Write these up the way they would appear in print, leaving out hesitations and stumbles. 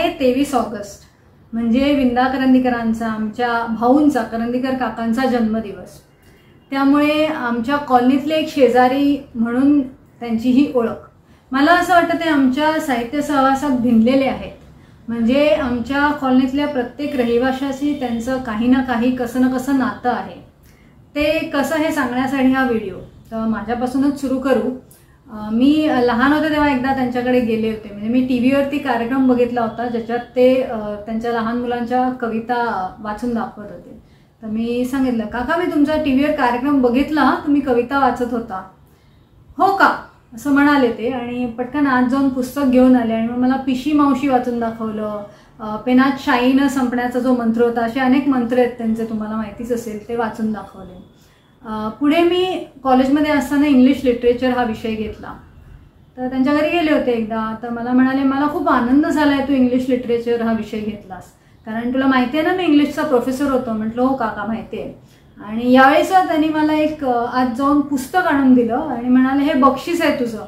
आहे 23 ऑगस्ट, म्हणजे विंदा करंदीकरांचा, आमच्या भाऊंचा, करंदीकर काकांचा जन्मदिवस. त्यामुळे आमच्या कॉलनीतले एक शेजारी म्हणून त्यांची ही ओळख. मला असं वाटतं ते आमच्या साहित्य सहवासात भिनलेले आहेत. म्हणजे आमच्या कॉलनीतल्या प्रत्येक रहिवाशाशी त्यांचं काही ना काही, कसं ना कसं नातं आहे. ते कसं हे सांगण्यासाठी हा व्हिडिओ. तर माझ्यापासूनच सुरू करू. मी लहान होते तेव्हा एकदा त्यांच्याकडे गेले होते. म्हणजे मी टीव्हीवरती कार्यक्रम बघितला होता ज्याच्यात ते त्यांच्या लहान मुलांच्या कविता वाचून दाखवत होते. तर मी सांगितलं, काका मी तुमचा टीव्हीवर कार्यक्रम बघितला, तुम्ही कविता वाचत होता. हो का असं म्हणाले ते, आणि पटकन आज जाऊन पुस्तक घेऊन आले आणि मग मला पिशी मावशी वाचून दाखवलं. पेनात शाई न संपण्याचा जो मंत्र होता, असे अनेक मंत्र आहेत त्यांचे, तुम्हाला माहितीच असेल, ते वाचून दाखवले. पुढे मी कॉलेजमध्ये असताना इंग्लिश लिटरेचर हा विषय घेतला. तर त्यांच्या घरी गेले होते एकदा. तर मला म्हणाले, मला खूप आनंद झाला आहे तू इंग्लिश लिटरेचर हा विषय घेतलास, कारण तुला माहिती आहे ना मी इंग्लिशचा प्रोफेसर होतो. म्हटलं हो काका माहिती आहे. आणि यावेळेस त्यांनी मला एक आज जाऊन पुस्तक आणून दिलं आणि म्हणाले, हे बक्षीस आहे तुझं,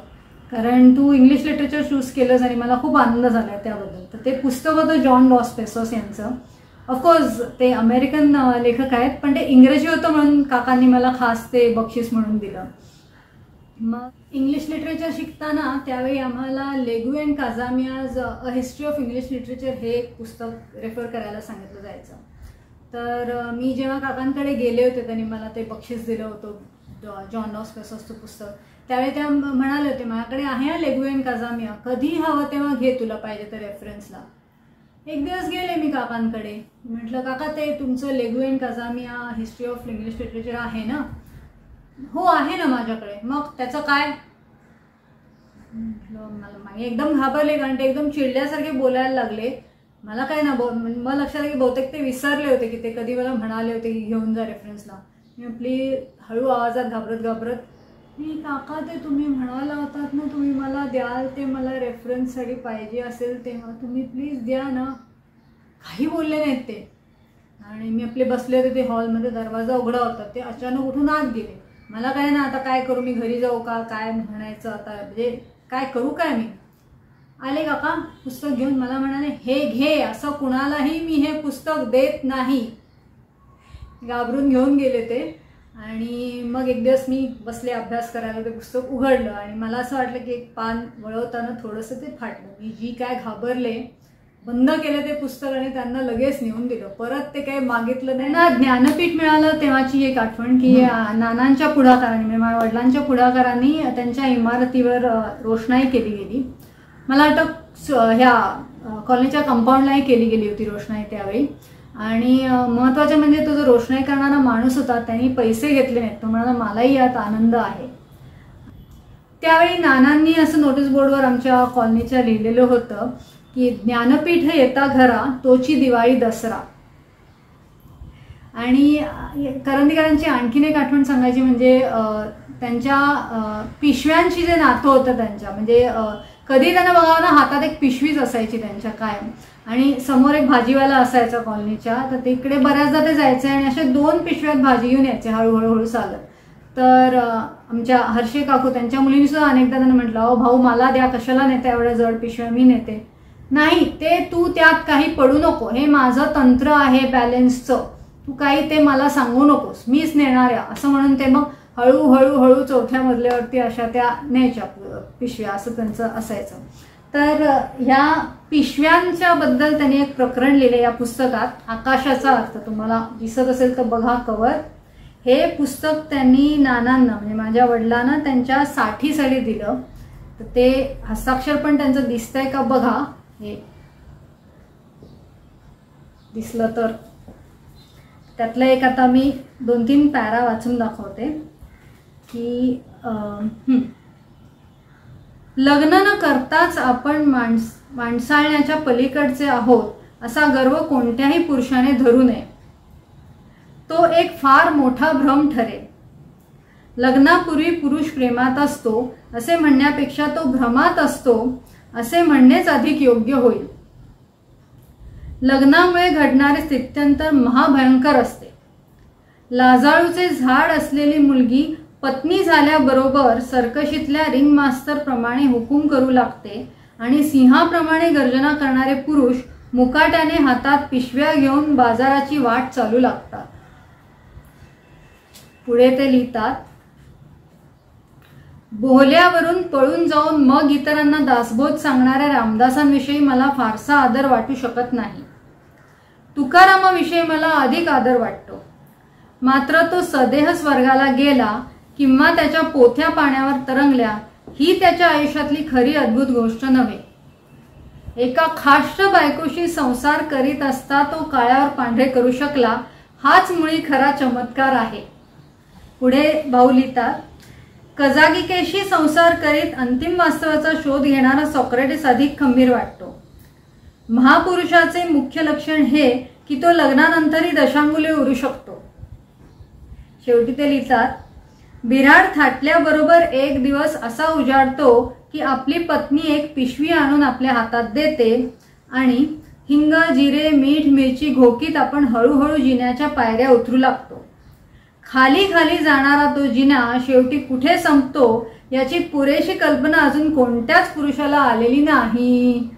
कारण तू इंग्लिश लिटरेचर चूज केलंस आणि मला खूप आनंद झाला आहे त्याबद्दल. तर ते पुस्तक होतं जॉन डॉस पेसोस यांचं. ऑफकोर्स ते अमेरिकन लेखक आहेत, पण ते इंग्रजी होतं म्हणून काकांनी मला खास ते बक्षीस म्हणून दिलं. मग इंग्लिश लिटरेचर शिकताना त्यावेळी आम्हाला Legouis and Cazamian a history of English literature हे एक पुस्तक रेफर करायला सांगितलं जायचं. तर मी जेव्हा काकांकडे गेले होते त्यांनी मला ते बक्षीस दिलं होतं जॉन डॉस पेसोसचं पुस्तक. त्यावेळी त्या म्हणाले होते, माझ्याकडे आहे लेगू अँड काझामिया, कधी हवं तेव्हा घे, तुला पाहिजे तर रेफरन्सला. एक दिवस गेले मी काकांकडे. म्हटलं, काका ते तुमचं Legouis and Cazamian history of English literature आहे ना? हो आहे ना माझ्याकडे. मग त्याचं काय? म्हटलं, मला एकदम घाबरले, कारण ते एकदम चिडल्यासारखे बोलायला लागले. मला काय ना मला लक्षात आलं की बहुतेक ते विसरले होते की ते कधी मला म्हणाले होते की घेऊन जा रेफरन्सला. मी आपली हळू आवाजात घाबरत घाबरत, मी काका ते तुम्ही म्हणाला होतात ना तुम्ही मला द्याल, ते मला रेफरन्ससाठी पाहिजे असेल तेव्हा तुम्ही प्लीज द्या ना. काही बोलले नाहीत ते. आणि मी आपले बसले होते ते हॉलमध्ये, दरवाजा उघडा होता. ते अचानक उठून आत गेले. मला काय ना आता काय करू, मी घरी जाऊ का, काय म्हणायचं आता, म्हणजे काय करू काय मी. आले काका पुस्तक घेऊन, मला म्हणाले, हे घे, असं कुणालाही मी हे पुस्तक देत नाही. घाबरून घेऊन गेले ते. आणि मग एक दिवस मी बसले अभ्यास करायला, ते पुस्तक उघडलं आणि मला असं वाटलं की एक पान वळवताना थोडंसं ते फाटलं. मी जी काय घाबरले, बंद केलं ते पुस्तक आणि त्यांना लगेच नेऊन दिलं. परत ते काही मागितलं नाही ना. ज्ञानपीठ मिळालं तेव्हाची एक आठवण की नानांच्या पुढाकाराने, म्हणजे माझ्या वडिलांच्या पुढाकाराने त्यांच्या इमारतीवर रोषणाई केली गेली. मला वाटतं ह्या कॉलनीच्या कंपाऊंडलाही केली गेली होती रोषणाई त्यावेळी. आणि महत्त्वाचं म्हणजे तो जो रोषणाई करणारा माणूस होता त्यांनी पैसे घेतले नाहीत. तो म्हणाला, मलाही यात आनंद आहे. त्यावेळी नानांनी असं नोटीस बोर्डवर आमच्या कॉलनीच्या लिहिलेलं होतं की ज्ञानपीठ येता घरा, तोची दिवाळी दसरा. आणि करंदीकरांची आणखीन एक आठवण सांगायची म्हणजे त्यांच्या पिशव्यांशी जे नातं होतं त्यांच्या, म्हणजे कधी त्यांना बघावं ना हातात एक पिशवीच असायची त्यांच्या कायम. आणि समोर एक भाजीवाला असायचा कॉलनीच्या, तर तिकडे बऱ्याचदा ते जायचे आणि अशा 2 पिशव्यात भाजी घेऊन यायचे हळूहळू चालत. तर आमच्या हर्षे काकू त्यांच्या मुलींनी सुद्धा अनेकदा त्यांना म्हटलं, अहो भाऊ मला द्या, कशाला नेते एवढ्या जड पिशव्या, मी नेते. नाही, ते तू त्यात काही पडू नको, हे माझं तंत्र आहे बॅलन्सचं, तू काही ते मला सांगू नकोस, मीच नेणार आहे असं म्हणून ते मग हळूहळू 4थ्या मजल्यावरती अशा त्या न्यायच्या पिशव्या, असं त्यांचं असायचं. तर ह्या पिशव्यांच्या बद्दल त्यांनी एक प्रकरण लिहिले या पुस्तकात. आकाशाचा अर्थ तुम्हाला दिसत असेल तर बघा कवर. हे पुस्तक त्यांनी नानांना, म्हणजे माझ्या वडिलांना त्यांच्या 60साठी दिलं. तर ते हस्ताक्षर पण त्यांचं दिसतंय का बघा. हे दिसलं तर त्यातलं एक आता मी 2-3 पॅरा वाचून दाखवते की लग्न न करताच आपण माणसाळण्याच्या पलीकडचे आहोत असा गर्व कोणत्याही पुरुषाने धरू नये. तो एक फार मोठा भ्रम ठरेल. लग्नापूर्वी पुरुष प्रेमात असतो असे म्हणण्यापेक्षा तो भ्रमात असतो असे म्हणणेच अधिक योग्य होईल. लग्नामुळे घडणारे स्थित्यंतर महाभयंकर असते. लाजाळूचे झाड असलेली मुलगी पत्नी झाल्याबरोबर सर्कशीतल्या रिंग मास्टर प्रमाणे हुकूम करू लागते आणि सिंहाप्रमाणे गर्जना करणारे पुरुष मुकाट्याने हातात पिशव्या घेऊन बाजाराची वाट चालू लागतात. पुढे ते लिहितात, बोहल्यावरून पळून जाऊन मग इतरांना दासबोध सांगणाऱ्या रामदासांविषयी मला फारसा आदर वाटू शकत नाही. तुकारामाविषयी मला अधिक आदर वाटतो. मात्र तो सदेह स्वर्गाला गेला किंवा त्याच्या पोथ्या पाण्यावर तरंगल्या ही त्याच्या आयुष्यातली खरी अद्भुत गोष्ट नव्हे. एका खाष्ट बायकोशी संसार करीत असता तो काळ्यावर पांढरे करू शकला, हाच मुळी खरा चमत्कार आहे. पुढे भाऊ लिहितात, कजागिकेशी संसार करीत अंतिम वास्तवाचा शोध घेणारा सॉक्रेटिस अधिक खंबीर वाटतो. महापुरुषाचे मुख्य लक्षण हे की तो लग्नानंतरही दशांगुले उरू शकतो. शेवटी ते लिहितात, बिऱ्हाड थाटल्याबरोबर एक दिवस असा उजाडतो की आपली पत्नी एक पिशवी आणून आपल्या हातात देते आणि हिंग, जिरे, मीठ, मिरची घोकीत आपण हळूहळू जिन्याच्या पायऱ्या उतरू लागतो. खाली खाली जाणारा तो जिना शेवटी कुठे संपतो याची पुरेशी कल्पना अजून कोणत्याच पुरुषाला आलेली नाही.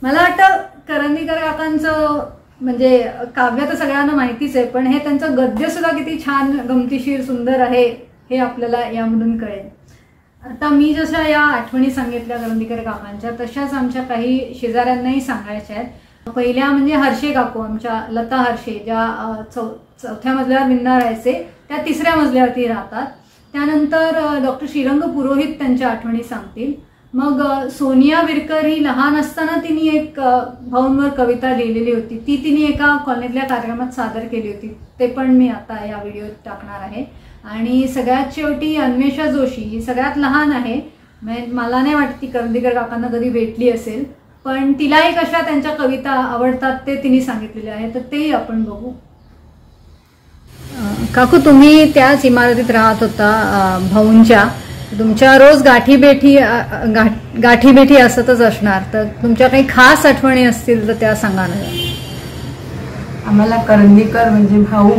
मला वाटतं करंदीकर काकांचं म्हणजे काव्य तर सगळ्यांना माहितीच आहे, पण हे त्यांचं गद्य सुद्धा किती छान, गमतीशीर, सुंदर आहे हे आपल्याला यामधून कळेल. आता मी जशा या आठवणी सांगितल्या करंदीकर काकांच्या, तशाच आमच्या काही शेजाऱ्यांनाही सांगायच्या आहेत. पहिल्या म्हणजे हर्षे काकू, आमच्या लता हर्षे, ज्या चौथ्या मजल्यावर विंदा राहायचे, त्या तिसऱ्या मजल्यावरती राहतात. त्यानंतर डॉक्टर श्रीरंग पुरोहित त्यांच्या आठवणी सांगतील. मग सोनिया विरकर ही लहान असताना तिने एक भाऊंवर कविता लिहिलेली होती, ती तिने एका कॉलनीतल्या कार्यक्रमात सादर केली होती, ते पण मी आता या व्हिडिओत टाकणार आहे. आणि सगळ्यात शेवटी अन्वेषा जोशी, ही सगळ्यात लहान आहे, मला नाही वाटत ती करंदीकर काकांना कधी भेटली असेल, पण तिलाही कशा त्यांच्या कविता आवडतात ते तिने सांगितलेले आहे, तर तेही आपण बघू. काकू, तुम्ही त्याच इमारतीत राहत होता भाऊंच्या, तुमच्या रोज गाठीभेटी असतच असणार, तर तुमच्या काही खास आठवणी असतील तर त्या सांगा ना. आम्हाला करंदीकर म्हणजे भाऊ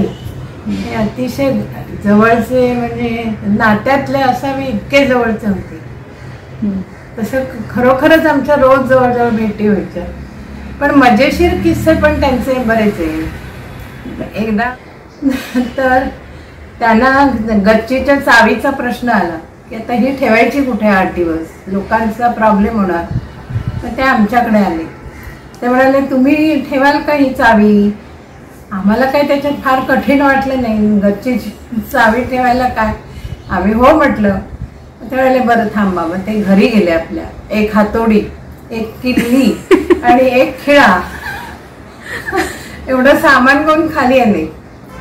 हे अतिशय जवळचे, म्हणजे नात्यातले असावे इतके जवळचे होते. तसं खरोखरच आमच्या रोज जवळजवळ भेटी व्हायच्या. पण मजेशीर किस्से पण त्यांचे बरेच आहे. एकदा तर त्यांना गच्चीच्या चावीचा प्रश्न आला की आता ही ठेवायची कुठे 8 दिवस, लोकांचा प्रॉब्लेम होणार. तर ते आमच्याकडे आले, ते म्हणाले तुम्ही ठेवाल का ही चावी. आम्हाला काही त्याच्यात फार कठीण वाटलं नाही, गच्चीची चावी ठेवायला काय. आम्ही हो म्हटलं. ते म्हणाले बरं थांबा. मग ते घरी गेले आपल्या. एक हातोडी, एक किल्ली आणि एक खिळा एवढं सामान घेऊन खाली आले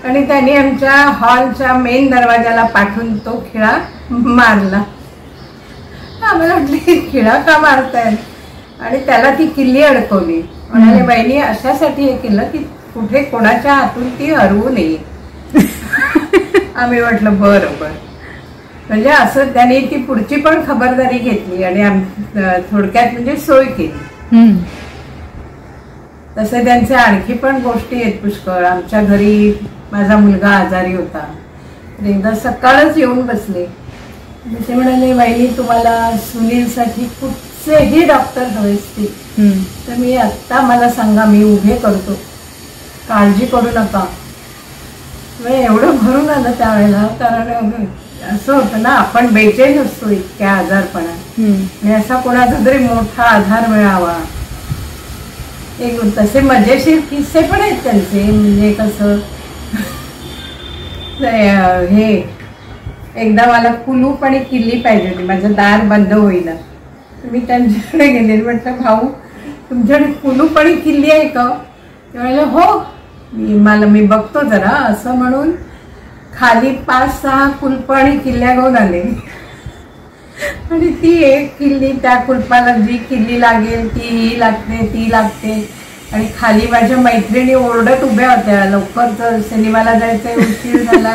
आणि त्यांनी आमच्या हॉलच्या मेन दरवाजाला पाठवून तो खिळा मारला. आम्हाला म्हटली खिळा का मारताय, आणि त्याला ती किल्ली अडकवली. म्हणाले बहिणी अशासाठी हे केलं की कुठे कोणाच्या हातून ती हरवू नये. आम्ही म्हटलं बरोबर. म्हणजे असं त्यांनी ती पुढची पण खबरदारी घेतली आणि थोडक्यात म्हणजे सोय केली. तसे त्यांचे आणखी पण गोष्टी आहेत पुष्कळ. आमच्या घरी माझा मुलगा आजारी होता, तर एकदा सकाळच येऊन बसले. ते म्हणाले वहिनी तुम्हाला सुनीलसाठी कुठचेही डॉक्टर हवे असतील तर मी आत्ता मला सांगा, मी उभे करतो, काळजी करू नका. एवढं भरून आलं त्यावेळेला, कारण असं होतं ना, आपण बेचैन असतो इतक्या आजारपणात, आणि असा कोणाचा तरी मोठा आधार मिळावा. एक तसे मजेशीर किस्से पण आहेत त्यांचे. म्हणजे कसं हे एकदा मला कुलूप आणि किल्ली पाहिजे होती, माझं दार बंद होईना. मी त्यांच्याकडे गेले, म्हटलं भाऊ तुमच्याकडे कुलूप आणि किल्ली आहे का. ते म्हणाले हो, मी बघतो जरा. असं म्हणून खाली 5-6 कुलप आणि किल्ल्या घेऊन आले. आणि ती एक किल्ली, त्या कुलपाला जी किल्ली लागेल ती लागते, ती लागते. आणि खाली माझ्या मैत्रिणी ओरडत उभ्या होत्या, लवकर सिनेमाला जायचंय, उशीर झाला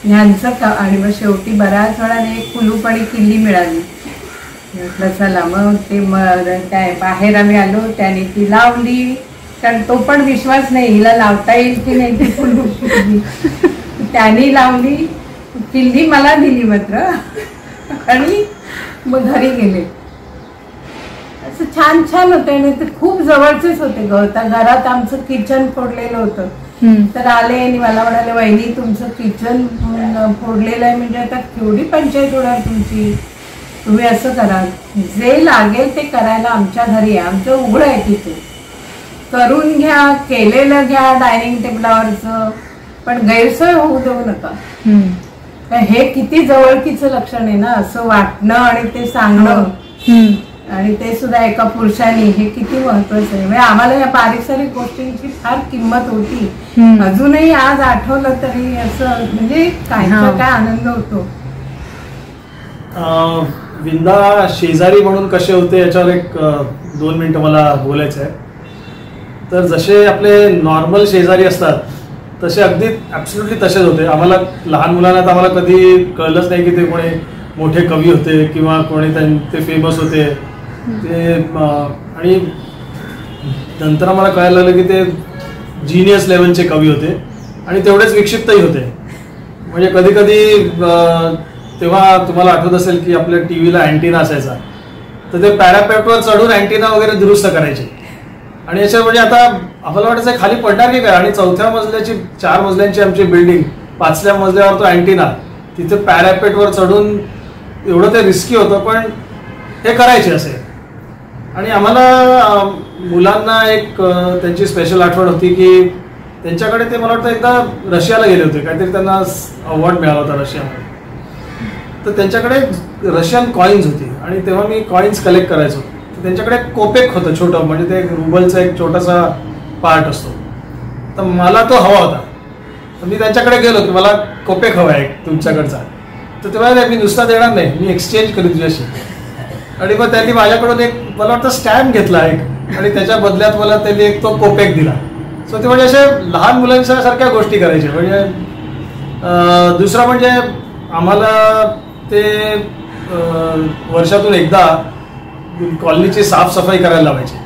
ह्यांचं का. आणि मग शेवटी बऱ्याच वेळाने एक कुलूप आणि किल्ली मिळाली. म्हटलं चला. मग ते काय बाहेर आम्ही आलो, त्याने ती लावली, कारण तो पण विश्वास नाही हिला लावता येईल की नाही ती कुलूप किल्ली. त्याने लावली, किल्ली मला दिली मात्र, आणि मग घरी गेले. असं छान छान होते आणि ते खूप जवळचेच होते ग. त्या घरात आमचं किचन फोडलेलं होतं. तर आले आणि मला म्हणाले, वहिनी तुमचं किचन फोडलेलं आहे म्हणजे आता केवढी पंचायत होणार तुमची, तुम्ही असं करा, जे लागेल ते करायला आमच्या घरी आहे, आमचं उघडं आहे तिथे, करून घ्या, केलेलं घ्या डायनिंग टेबलावरचं, पण गैरसोय होऊ देऊ नका. हे किती जवळकीचं लक्षण आहे ना, असं वाटणं आणि ते सांगणं, आणि ते सुद्धा एका पुरुषाने, हे किती महत्वाचं आहे. म्हणजे आम्हाला या बारीक सारीक गोष्टींची फार किंमत होती. अजूनही आज आठवलं तरी असं म्हणजे काय आनंद होतो. विंदा शेजारी म्हणून कसे होते याच्यावर एक 2 मिनिटं मला बोलायचं आहे. तर जसे आपले नॉर्मल शेजारी असतात तसे अगदी ॲब्सोल्युटली तसेच होते. आम्हाला लहान मुलांना तर आम्हाला कधी कळलंच नाही की ते कोणी मोठे कवी होते किंवा कोणी ते फेमस होते ते, आणि नंतर आम्हाला कळायला लागलं की ते जिनियस लेवलचे कवी होते आणि तेवढेच विक्षिप्तही होते. म्हणजे कधी कधी तेव्हा तुम्हाला आठवत असेल की आपल्या टी व्हीला अँटिना असायचा, तर ते पॅरापेटवर चढून अँटिना वगैरे दुरुस्त करायचे. आणि याच्या म्हणजे आता आम्हाला वाटायचं खाली पडणार की काय, आणि 4थ्या मजल्याची 4 मजल्यांची आमची बिल्डिंग, 5व्या मजल्यावर तो अँटिना, तिथे पॅरापेटवर चढून एवढं ते रिस्की होतं, पण हे करायचे असे. आणि आम्हाला मुलांना एक त्यांची स्पेशल आठवण होती की त्यांच्याकडे ते, मला वाटतं एकदा रशियाला गेले होते, काहीतरी त्यांना अवॉर्ड मिळाला होता रशियामध्ये, तर त्यांच्याकडे रशियन कॉईन्स होती आणि तेव्हा मी कॉईन्स कलेक्ट करायचो. तर त्यांच्याकडे कोपेक होतं छोटं, म्हणजे ते रुबलचा एक छोटासा पार्ट असतो, तर मला तो हवा होता. तर मी त्यांच्याकडे गेलो की मला कोपेक हवा आहे तुमच्याकडचा. तर तेव्हा मी नुसता देणार नाही, मी एक्सचेंज करेन तुझ्याशी. आणि मग त्यांनी माझ्याकडून एक, मला वाटतं स्टॅम्प घेतला एक, आणि त्याच्या बदल्यात मला त्यांनी एक तो कोपेक दिला. सो ते म्हणजे असे लहान मुलांच्या सारख्या गोष्टी करायचे. म्हणजे दुसरा म्हणजे आम्हाला ते वर्षातून एकदा कॉलनीची साफसफाई करायला लावायची.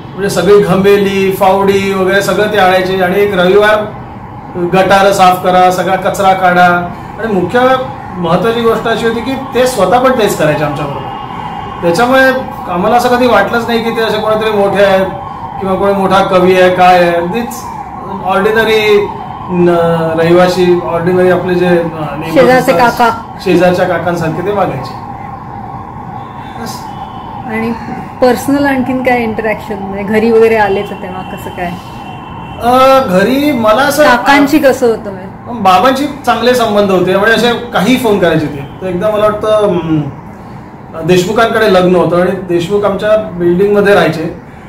म्हणजे सगळी घमेली फावडी वगैरे सगळं ते आणायचे, आणि एक रविवार गटारं साफ करा, सगळा कचरा काढा. आणि मुख्य महत्वाची गोष्ट अशी होती की ते स्वतः पण तेच करायचे आमच्याबरोबर. त्याच्यामुळे आम्हाला असं कधी वाटलंच नाही की ते असे कोणीतरी मोठे आहेत किंवा कोणी मोठा कवी आहे काय आहे. अगदीच ऑर्डिनरी रहिवाशी, ऑर्डिनरी आपले जे शेजारच्या काकांसारखे ते वागायचे. आणि पर्सनल आणखीन काय इंटरॅक्शन, म्हणजे घरी वगैरे आले तर तेव्हा कसं काय? घरी मला असं काकांची कसं होतं? बाबांची चांगले संबंध होते, म्हणजे असे काही फोन करायचे ते. तर एकदा मला वाटतं देशमुखांकडे लग्न होतं आणि देशमुख आमच्या बिल्डिंगमध्ये राहायचे,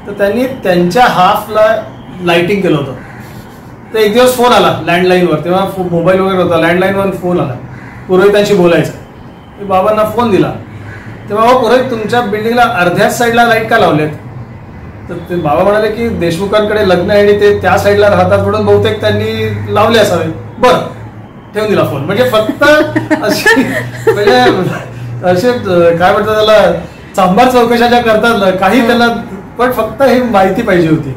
तर त्यांनी त्यांच्या हाफला लाइटिंग केलं होतं. तर एक दिवस फोन आला लँडलाईनवर, तेव्हा मोबाईल वगैरे होता, लँडलाईनवर फोन आला, पुरोहितांशी बोलायचं. मी बाबांना फोन दिला, तेव्हा पुरोहित तुमच्या बिल्डिंगला अर्ध्याच साईडला लाईट का लावलेत? तर ते बाबा म्हणाले की देशमुखांकडे लग्न आहे आणि ते त्या साईडला राहतात म्हणून बहुतेक त्यांनी लावले असावे. बरं, ठेवून दिला फोन. म्हणजे फक्त अशी, म्हणजे असे काय म्हणतात त्याला, चांभार चौकशाच्या करतात ना काही त्याला, पण फक्त ही माहिती पाहिजे होती.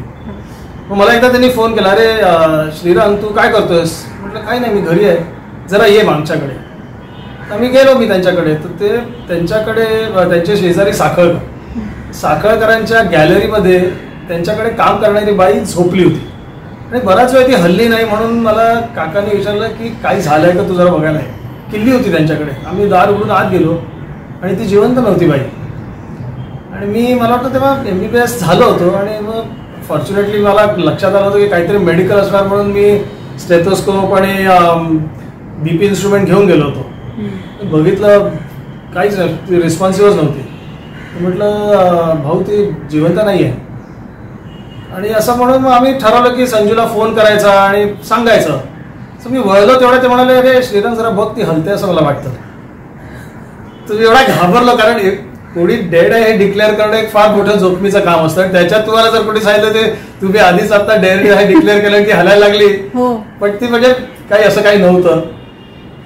मग मला एकदा त्यांनी फोन केला, अरे श्रीराम तू काय करतोयस? म्हटलं काही नाही, मी घरी आहे, जरा ये आमच्याकडे. तर मी गेलो त्यांच्याकडे. तर ते त्यांच्याकडे त्यांचे शेजारी साखळकरांच्या गॅलरीमध्ये त्यांच्याकडे काम करणारी बाई झोपली होती आणि बराच वेळ ती हल्ली नाही. म्हणून मला काकांनी विचारलं की काही झालंय का तू, जरा बघायला आहे. किल्ली होती त्यांच्याकडे. आम्ही दार उघडून आत गेलो आणि ती जिवंत नव्हती बाई. आणि मी, मला वाटतं तेव्हा MBBS झालं होतं, आणि मग फॉर्च्युनेटली मला लक्षात आलं होतं की काहीतरी मेडिकल असणार म्हणून मी स्टेथोस्कोप आणि BP इन्स्ट्रुमेंट घेऊन गेलो होतो. बघितलं काहीच नाही, ती रिस्पॉन्सिव्हच नव्हती. म्हटलं भाऊ ती जिवंत नाही आहे. आणि असं म्हणून मग आम्ही ठरवलं की संजूला फोन करायचा आणि सांगायचं. तर मी वळलो तेवढं ते म्हणाले, अरे श्रीराम जरा बघ ती हलते असं मला वाटतं. तुम्ही एवढा घाबरलो, कारण कोणी डेड आहे हे डिक्लेअर करणं एक फार मोठं जोखमीचं काम असतं. त्याच्यात तुम्हाला जर कोणी सांगितलं ते तुम्ही आधीच आता डेड आहे डिक्लेअर केलं की हलायला लागली, पण ती म्हणजे काही असं काही नव्हतं.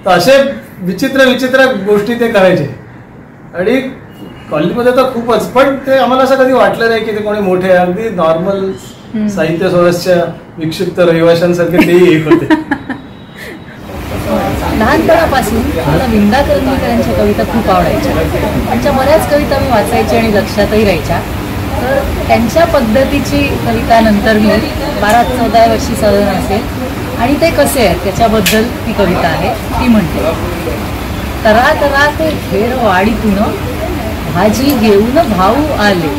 तर असे विचित्र गोष्टी ते करायचे. आणि कॉलेजमध्ये तर खूपच, पण ते आम्हाला असं कधी वाटलं नाही की ते कोणी मोठे, अगदी नॉर्मल साहित्य समाजाच्या विक्षिप्त रहिवाशांसारखे तेही एक होते. लहानपणापासून मला विंदा करंदीकरांच्या कविता खूप आवडायच्या. त्यांच्या बऱ्याच कविता मी वाचायच्या आणि लक्षातही राहायच्या. तर त्यांच्या पद्धतीची कविता नंतर मी 12-14 वर्षी साधारण असेल आणि ते कसे आहे त्याच्याबद्दल ती कविता आहे. ती म्हणते, तरा तरा ते घेर वाडीतून भाजी घेऊन भाऊ आले,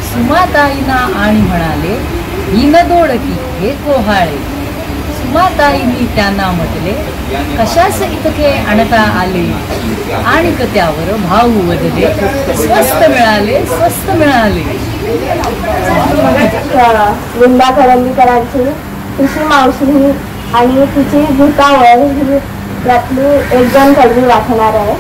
सुमाताईना आणि म्हणाले, ही न दोडकी हे कोहाळे. सुमाताईंनी त्यांना म्हटले, कशास इतके आणता आले, आणि त्यावर भाऊ वदले, स्वस्त मिळाले स्वस्त मिळाले. विंदा करंदीकरांची तिची मावशी आणि तिची भूतावळ ही यातली एक जण कलमी वाचणार आहे.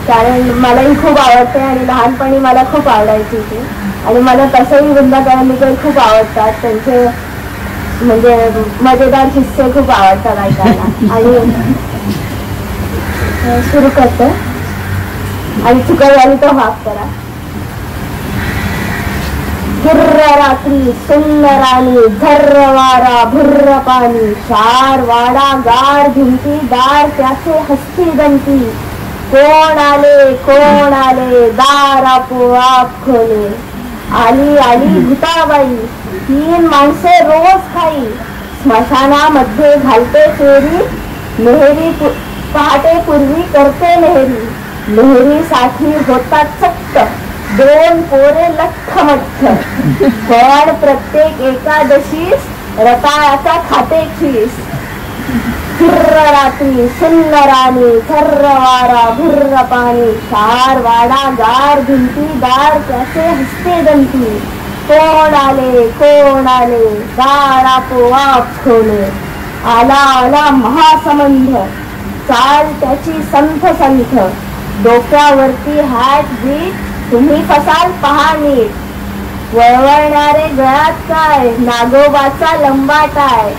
कारण मलाही खूप आवडते आणि लहानपणी मला खूप आवडायची ती. आणि मला तसंही विंदा करंदीकर खूप आवडतात. त्यांचे म्हणजे मजेदार किस्से खूप आवडतात ऐकायला. आणि सुरू करते आणि चुका झाली तर माफ करा. हिर्र रात्री सुंदरानी झर्र वारा भुर्र पाणी, शार वाडा गार भिंती दार त्याचे हस्ती दंती. कोण आले दार आपोआप खोले. आली आली भूताबाई 3 माणसे रोज खाई. स्मशानामध्ये घालते फेरी, मेहरी पहाटे पूर्वी करते मेहरी. मेहरीसाठी होतात चक्क 2 पोरे लठ्ठ मठ्ठ. पण प्रत्येक एकादशीस रताळाचा खाते खीस. हिर्र रात्री सुंदरानी झर्र वारा भुर्र पाणी, शार वाडा गार भिंती दार त्याचे हस्ते दंती. कोण आले दार आपोआप खोले. आला आला महासंबंध, चाल त्याची संथ संथ. डोक्यावरती हॅट बीट, तुम्ही फसाल पहा नीट. वळवळणारे गळ्यात काय, नागोबाचा लंबाटाय.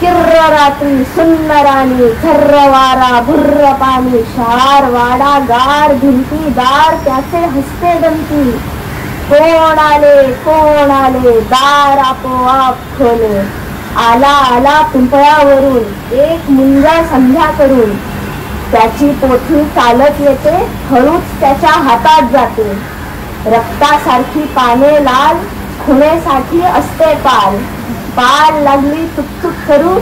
किर्र रात्री सुंदरानी झर्र वारा भुर्र पाणी, शार वाडा गार भिंती दार त्याचे हस्ते दंती. कोण आले दार आपोआप खोले. आला आला पिंपळावरून एक मुंजा संध्या करून. त्याची पोथी चालत येते, हळूच त्याच्या हातात जाते. रक्तासारखी पाने लाल, खुणेसाठी असते पाल. पाल लागली चुकचुक करू,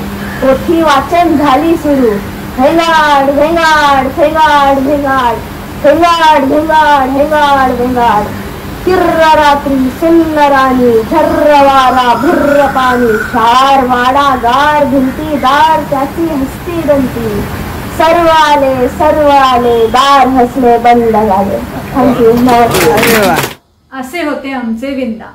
पोथी वाचन झाली सुरू. हेंगाड भेंगाड फेंगाड भेंगाड, फेंगाड भेंगाड हेंगाड भेंगाड. किर्र रात्री सुंदरानी झर्र वारा भुर्र पाणी, शार वाडा गार भिंती दार त्याची हस्ती दंती. सर्व आले दार हसले बंद झाले. थँक्यू. असे होते आमचे विंदा.